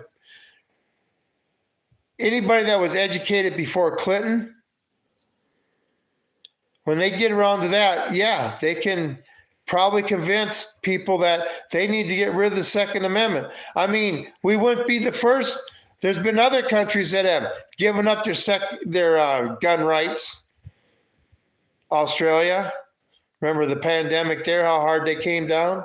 [SPEAKER 1] anybody that was educated before Clinton, when they get around to that, yeah, they can probably convince people that they need to get rid of the Second Amendment. I mean, we wouldn't be the first. There's been other countries that have given up their gun rights. Australia. Remember the pandemic there, how hard they came down?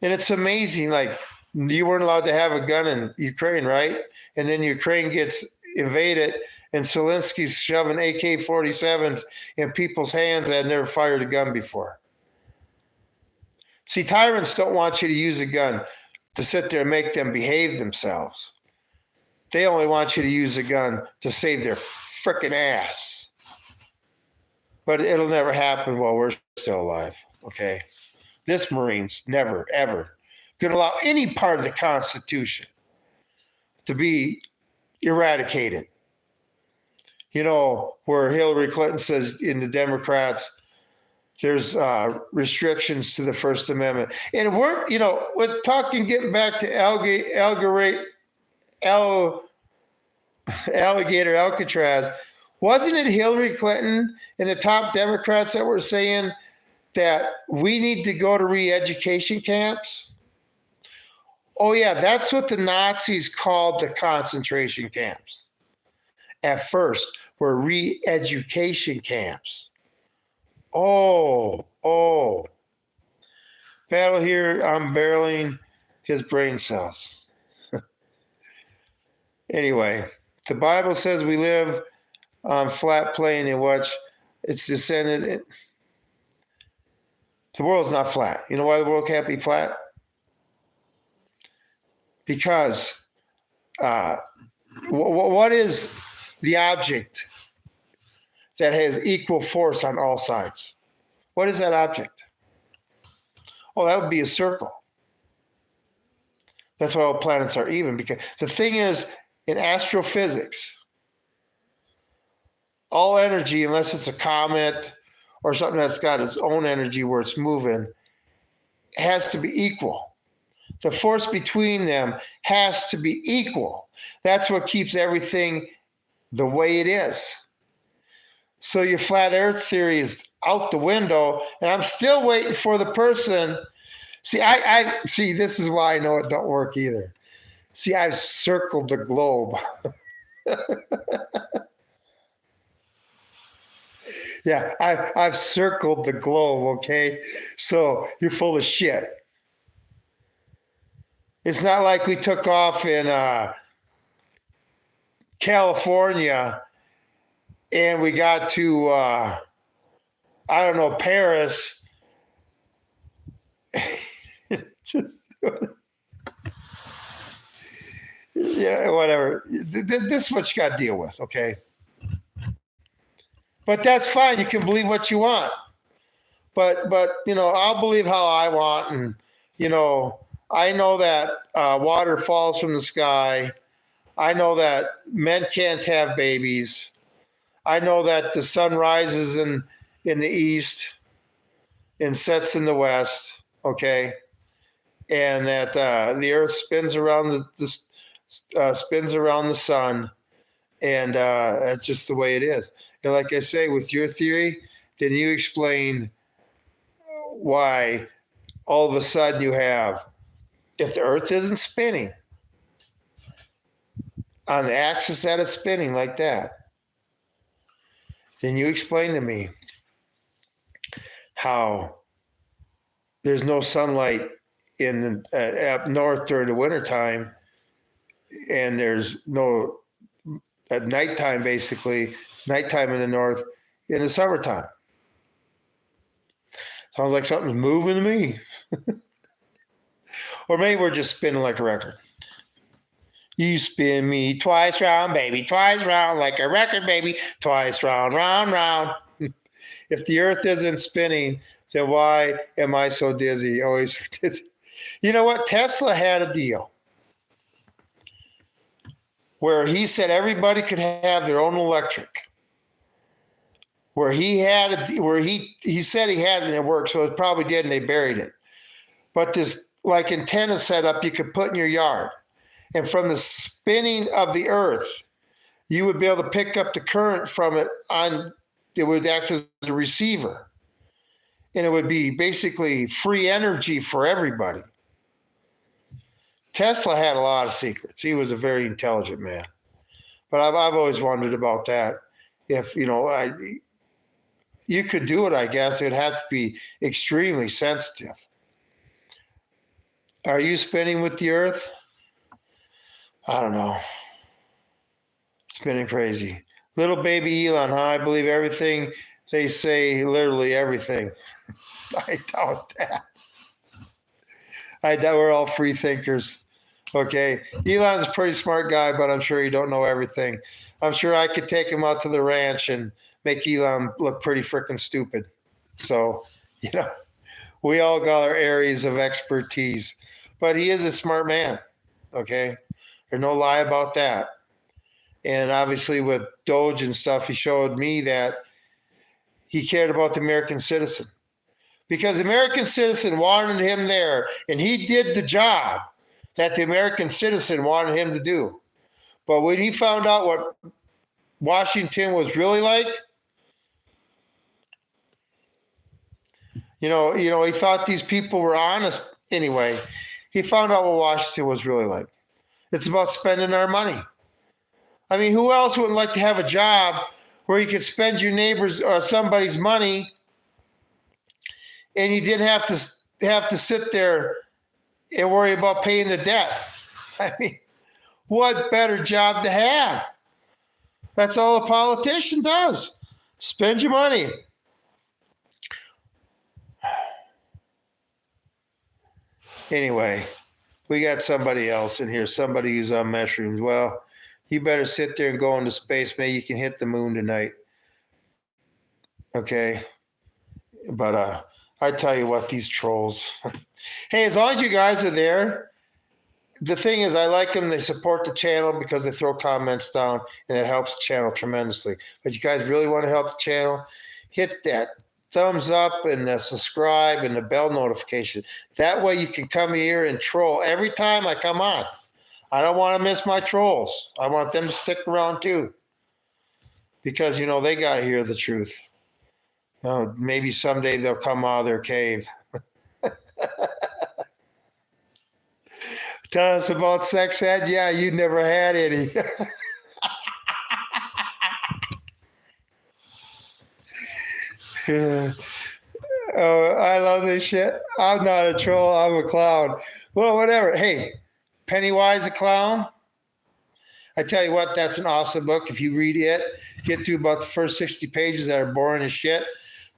[SPEAKER 1] And it's amazing, like, you weren't allowed to have a gun in Ukraine, right? And then Ukraine gets invaded, and Zelensky's shoving AK-47s in people's hands that had never fired a gun before. See, tyrants don't want you to use a gun to sit there and make them behave themselves. They only want you to use a gun to save their frickin' ass. But it'll never happen while we're still alive, okay? This Marine's never, ever going to allow any part of the Constitution to be eradicated. Where Hillary Clinton says in the Democrats, there's restrictions to the First Amendment. And we're, getting back to Alligator Alcatraz, wasn't it Hillary Clinton and the top Democrats that were saying that we need to go to re-education camps? Oh, yeah, that's what the Nazis called the concentration camps. At first, were re-education camps. Oh. Battle here, I'm barreling his brain cells. Anyway, the Bible says we live on flat plane and watch it's descended. The world's not flat. You know why the world can't be flat? Because what is the object that has equal force on all sides? What is that object? Oh, that would be a circle. That's why all planets are even. Because the thing is, in astrophysics, all energy, unless it's a comet or something that's got its own energy where it's moving, has to be equal. The force between them has to be equal. That's what keeps everything the way it is. So your flat earth theory is out the window, and I'm still waiting for the person. See, I see, this is why I know it don't work either. See, I've circled the globe. Yeah, I've circled the globe, okay? So you're full of shit. It's not like we took off in California and we got to, I don't know, Paris. Just, yeah, whatever. This is what you got to deal with, okay? But that's fine. You can believe what you want. But I'll believe how I want, and I know that water falls from the sky. I know that men can't have babies. I know that the sun rises in the east and sets in the west. Okay, and that the earth spins around spins around the sun, and that's just the way it is. And like I say, with your theory, then you explain why all of a sudden you have, if the earth isn't spinning on the axis that it's spinning like that, then you explain to me how there's no sunlight in up north during the wintertime, and there's no at nighttime, basically nighttime in the north in the summertime. Sounds like something's moving to me. Or maybe we're just spinning like a record. You spin me twice round, baby, twice round, like a record, baby, twice round, round, round. If the earth isn't spinning, then why am I so dizzy? Always dizzy. You know what? Tesla had a deal where he said everybody could have their own electric. Where he said he had it and it worked, so it probably did, and they buried it. But this like antenna setup you could put in your yard, and from the spinning of the earth, you would be able to pick up the current from it on. It would act as a receiver, and it would be basically free energy for everybody. Tesla had a lot of secrets. He was a very intelligent man, but I've always wondered about that. If you could do it, I guess it'd have to be extremely sensitive. Are you spinning with the earth? I don't know. Spinning crazy. Little baby Elon, huh? I believe everything they say, literally everything. I doubt that. I doubt we're all free thinkers. Okay. Elon's a pretty smart guy, but I'm sure he don't know everything. I'm sure I could take him out to the ranch and make Elon look pretty freaking stupid. So, we all got our areas of expertise. But he is a smart man. Okay. There's no lie about that. And obviously with Doge and stuff, he showed me that he cared about the American citizen. Because the American citizen wanted him there, and he did the job that the American citizen wanted him to do. But when he found out what Washington was really like, he thought these people were honest anyway. He found out what Washington was really like. It's about spending our money. I mean, who else wouldn't like to have a job where you could spend your neighbor's or somebody's money and you didn't have to sit there and worry about paying the debt? I mean, what better job to have? That's all a politician does. Spend your money. Anyway, we got somebody else in here, somebody who's on mushrooms. Well, you better sit there and go into space. Maybe you can hit the moon tonight. Okay. But I tell you what, these trolls. Hey, as long as you guys are there, the thing is, I like them. They support the channel because they throw comments down, and it helps the channel tremendously. But you guys really want to help the channel, hit that thumbs up and the subscribe and the bell notification. That way you can come here and troll every time I come on. I don't want to miss my trolls. I want them to stick around too, because they got to hear the truth. Maybe someday they'll come out of their cave. Tell us about sex ed. Yeah, you never had any. Oh, I love this shit. I'm not a troll. I'm a clown. Well, whatever. Hey, Pennywise the Clown. I tell you what, that's an awesome book. If you read it, get through about the first 60 pages that are boring as shit,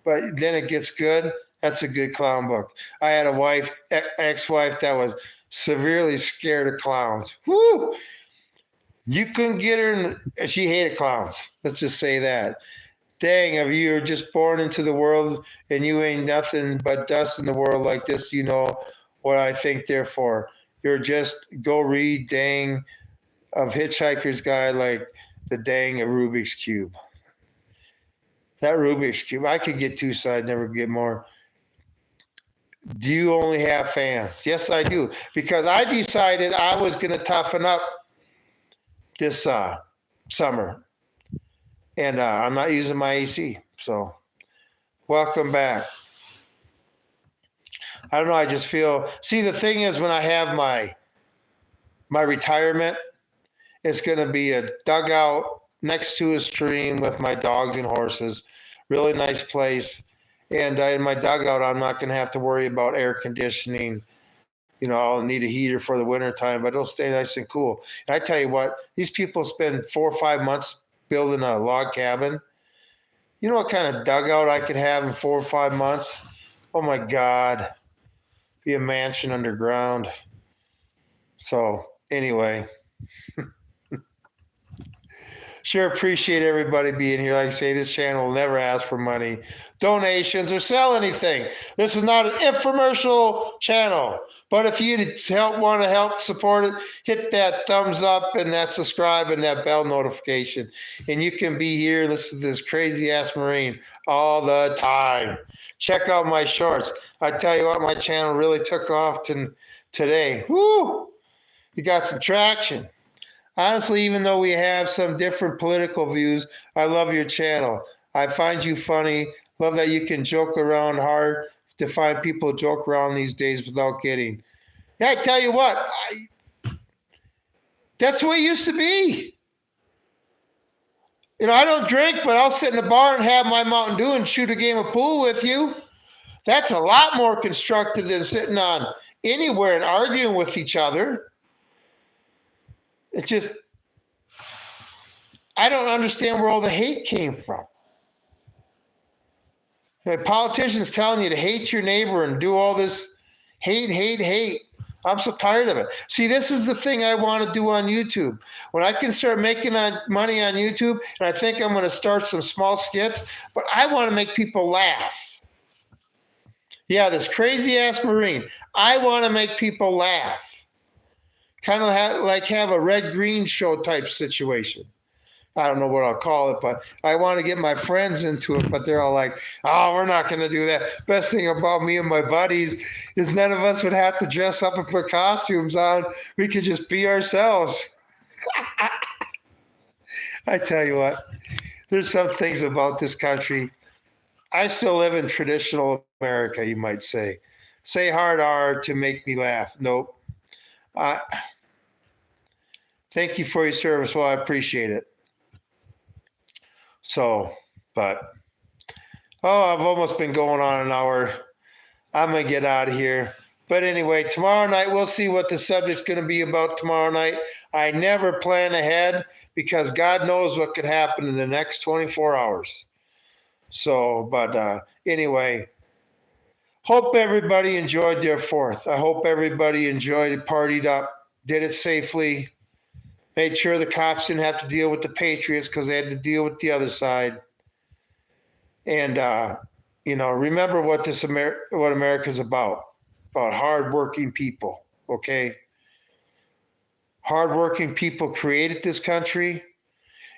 [SPEAKER 1] but then it gets good. That's a good clown book. I had a wife, ex-wife, that was severely scared of clowns. Woo! You couldn't get her, she hated clowns. Let's just say that. Dang, if you're just born into the world and you ain't nothing but dust in the world like this, you know what I think, therefore. You're just, go read dang of Hitchhiker's Guide, like the dang of Rubik's Cube. That Rubik's Cube, I could get two, so I'd never get more. Do you only have fans? Yes, I do. Because I decided I was going to toughen up this summer. And I'm not using my AC. So, welcome back. I don't know, I just feel... See, the thing is, when I have my retirement, it's going to be a dugout next to a stream with my dogs and horses. Really nice place. And in my dugout, I'm not going to have to worry about air conditioning. I'll need a heater for the wintertime, but it'll stay nice and cool. And I tell you what, these people spend 4 or 5 months building a log cabin. You know what kind of dugout I could have in 4 or 5 months? Oh my God. Be a mansion underground. So anyway, sure appreciate everybody being here. Like I say, this channel will never ask for money, donations, or sell anything. This is not an infomercial channel. But if you want to help support it, hit that thumbs up and that subscribe and that bell notification. And you can be here and listen to this crazy-ass Marine all the time. Check out my shorts. I tell you what, my channel really took off today. Woo! You got some traction. Honestly, even though we have some different political views, I love your channel. I find you funny. Love that you can joke around hard, to find people joke around these days without getting. Yeah, I tell you what, that's the way it used to be. I don't drink, but I'll sit in the bar and have my Mountain Dew and shoot a game of pool with you. That's a lot more constructive than sitting on anywhere and arguing with each other. It's just, I don't understand where all the hate came from. Politicians telling you to hate your neighbor and do all this hate. I'm so tired of it. See, this is the thing I want to do on YouTube. When I can start making money on YouTube, and I think I'm going to start some small skits, but I want to make people laugh. Yeah, this crazy-ass Marine. I want to make people laugh. Kind of like have a red-green show type situation. I don't know what I'll call it, but I want to get my friends into it, but they're all like, oh, we're not going to do that. Best thing about me and my buddies is none of us would have to dress up and put costumes on. We could just be ourselves. I tell you what, there's some things about this country. I still live in traditional America, you might say. Say hard R to make me laugh. Nope. Thank you for your service. Well, I appreciate it. So, but, I've almost been going on an hour. I'm going to get out of here. But anyway, tomorrow night, we'll see what the subject's going to be about tomorrow night. I never plan ahead because God knows what could happen in the next 24 hours. So, but anyway, hope everybody enjoyed their 4th. I hope everybody enjoyed it, partied up, did it safely. Made sure the cops didn't have to deal with the Patriots because they had to deal with the other side. And, remember what what America's about hardworking people, okay? hardworking people created this country.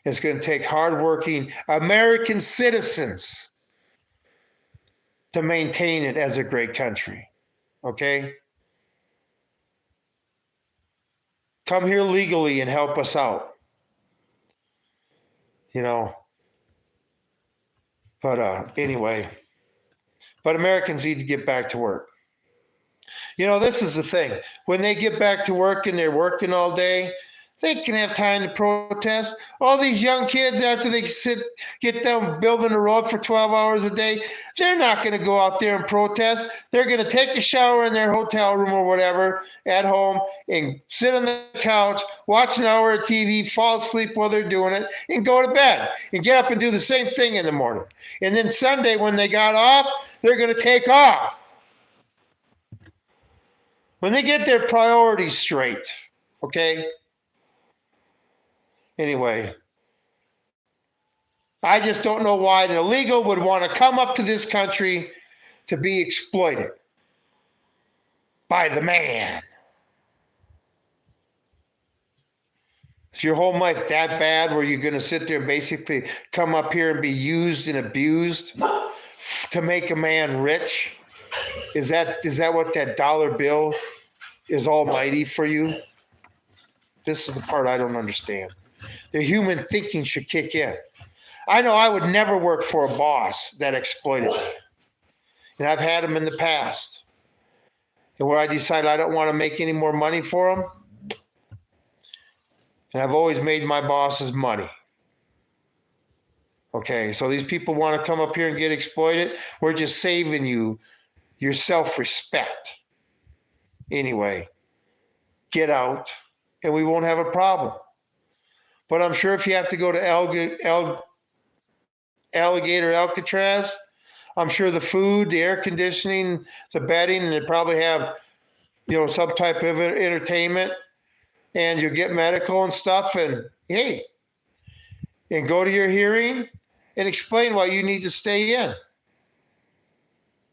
[SPEAKER 1] It's going to take hardworking American citizens to maintain it as a great country. Okay? Come here legally and help us out. You know. But anyway, but Americans need to get back to work. You know, this is the thing. When they get back to work and they're working all day, they can have time to protest. All these young kids, after they get them building a road for 12 hours a day, they're not going to go out there and protest. They're going to take a shower in their hotel room or whatever at home and sit on the couch, watch an hour of TV, fall asleep while they're doing it, and go to bed and get up and do the same thing in the morning. And then Sunday, when they got off, they're going to take off. When they get their priorities straight, okay? Anyway, I just don't know why an illegal would want to come up to this country to be exploited by the man. Is your whole life that bad where you're going to sit there and basically come up here and be used and abused to make a man rich? Is that what that dollar bill is almighty for you? This is the part I don't understand. The human thinking should kick in. I know I would never work for a boss that exploited me. And I've had them in the past. And where I decide I don't want to make any more money for them. And I've always made my bosses money. Okay, so these people want to come up here and get exploited. We're just saving you your self-respect. Anyway, get out and we won't have a problem. But I'm sure if you have to go to Alligator Alcatraz, I'm sure the food, the air conditioning, the bedding, and they probably have, some type of entertainment, and you get medical and stuff, and hey, and go to your hearing and explain why you need to stay in.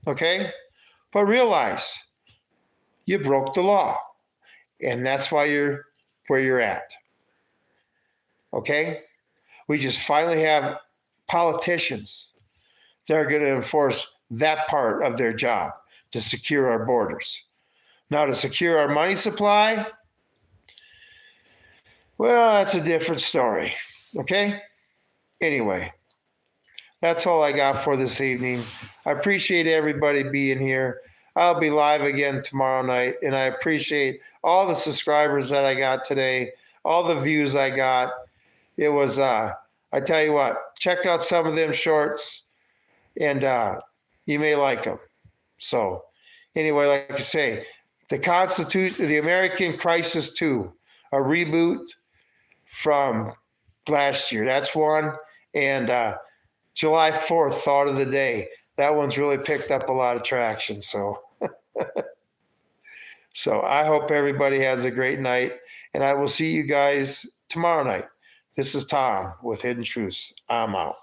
[SPEAKER 1] Okay? But realize you broke the law, and that's why you're where you're at. Okay? We just finally have politicians that are going to enforce that part of their job to secure our borders. Now, to secure our money supply, well, that's a different story. Okay? Anyway, that's all I got for this evening. I appreciate everybody being here. I'll be live again tomorrow night, and I appreciate all the subscribers that I got today, all the views I got. It was, I tell you what, check out some of them shorts, and you may like them. So, anyway, like I say, the American Crisis 2, a reboot from last year. That's one. And July 4th, Thought of the Day. That one's really picked up a lot of traction. So, so I hope everybody has a great night, and I will see you guys tomorrow night. This is Tom with Hidden Truths. I'm out.